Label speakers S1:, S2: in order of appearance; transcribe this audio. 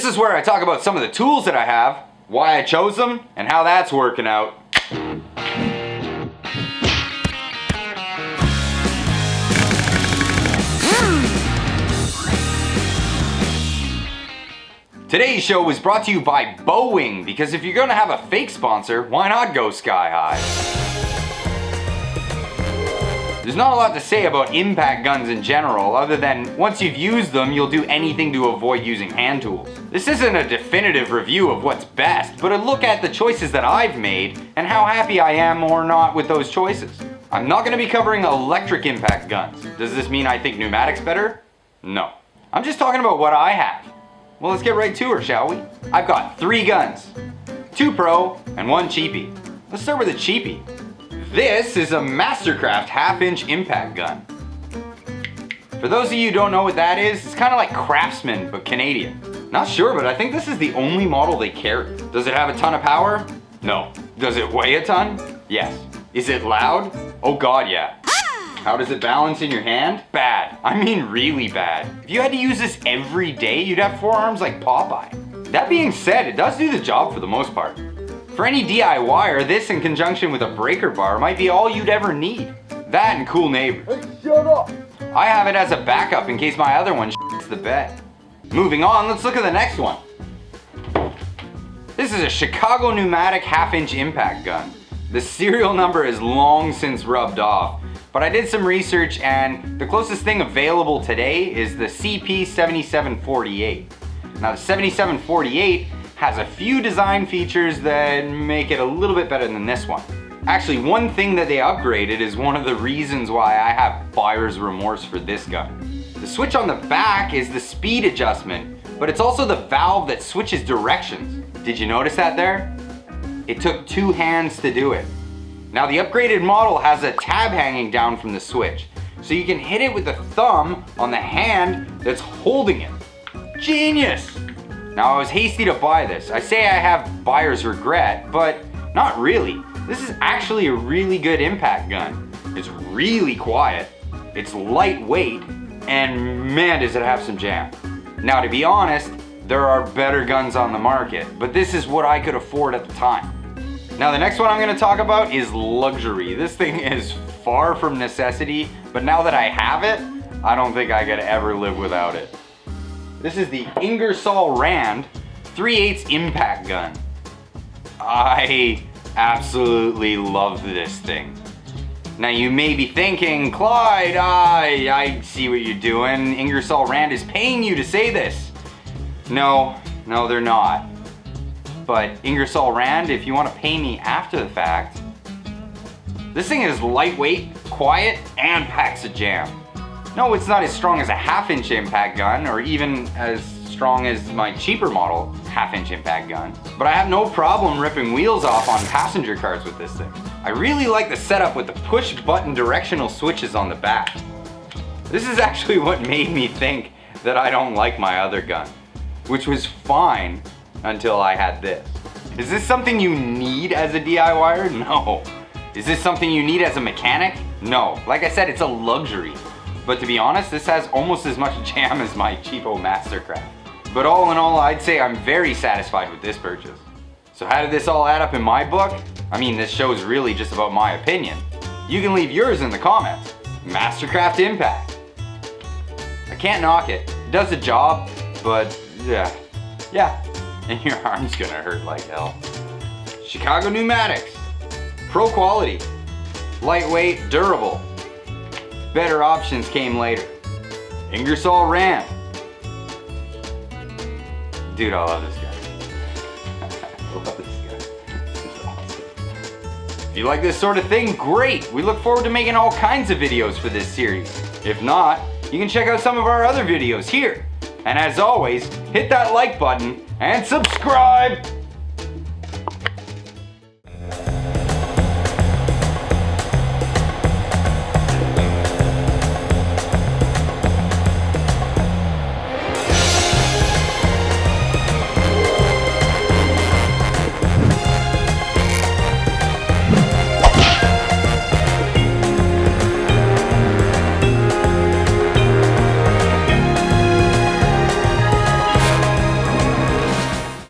S1: is where I talk about some of the tools that I have, why I chose them, and how that's working out. Today's show was brought to you by Boeing, because if you're gonna have a fake sponsor, why not go sky high? There's not a lot to say about impact guns in general, other than once you've used them, you'll do anything to avoid using hand tools. This isn't a definitive review of what's best, but a look at the choices that I've made and how happy I am or not with those choices. I'm not gonna be covering electric impact guns. Does this mean I think pneumatic's better? No. I'm just talking about what I have. Well, let's get right to her, shall we? I've got 3 guns, 2 pro and 1 cheapie. Let's start with a cheapie. This is a Mastercraft 1/2-inch impact gun. For those of you who don't know what that is, it's kind of like Craftsman, but Canadian. Not sure, but I think this is the only model they carry. Does it have a ton of power? No. Does it weigh a ton? Yes. Is it loud? Oh god, yeah. How does it balance in your hand? Bad. I mean really bad. If you had to use this every day, you'd have forearms like Popeye. That being said, it does do the job for the most part. For any DIYer, this in conjunction with a breaker bar might be all you'd ever need. That and cool neighbors. Hey, shut up! I have it as a backup in case my other one shits the bed. Moving on, let's look at the next one. This is a Chicago Pneumatic 1/2-inch impact gun. The serial number is long since rubbed off, but I did some research and the closest thing available today is the CP7748. Now the 7748 has a few design features that make it a little bit better than this one. Actually, one thing that they upgraded is one of the reasons why I have buyer's remorse for this gun. The switch on the back is the speed adjustment, but it's also the valve that switches directions. Did you notice that there? It took 2 hands to do it. Now the upgraded model has a tab hanging down from the switch, so you can hit it with the thumb on the hand that's holding it. Genius! Now I was hasty to buy this. I say I have buyer's regret, but not really. This is actually a really good impact gun. It's really quiet, it's lightweight, and man does it have some jam. Now to be honest, there are better guns on the market, but this is what I could afford at the time. Now the next one I'm going to talk about is luxury. This thing is far from necessity, but now that I have it, I don't think I could ever live without it. This is the Ingersoll Rand 3/8 impact gun. I absolutely love this thing. Now you may be thinking, Clyde, I see what you're doing. Ingersoll Rand is paying you to say this. No, they're not. But Ingersoll Rand, if you want to pay me after the fact, this thing is lightweight, quiet, and packs a jam. No, it's not as strong as a 1/2-inch impact gun, or even as strong as my cheaper model 1/2-inch impact gun. But I have no problem ripping wheels off on passenger cars with this thing. I really like the setup with the push button directional switches on the back. This is actually what made me think that I don't like my other gun, which was fine until I had this. Is this something you need as a DIYer? No. Is this something you need as a mechanic? No. Like I said, it's a luxury. But to be honest, this has almost as much jam as my cheapo Mastercraft. But all in all, I'd say I'm very satisfied with this purchase. So how did this all add up in my book? I mean, this show is really just about my opinion. You can leave yours in the comments. Mastercraft Impact. I can't knock it. It does the job, but yeah. And your arm's gonna hurt like hell. Chicago Pneumatics. Pro quality. Lightweight, durable. Better options came later. Ingersoll Rand. Dude, I love this guy. I love this guy. This is awesome. If you like this sort of thing, great. We look forward to making all kinds of videos for this series. If not, you can check out some of our other videos here. And as always, hit that like button and subscribe!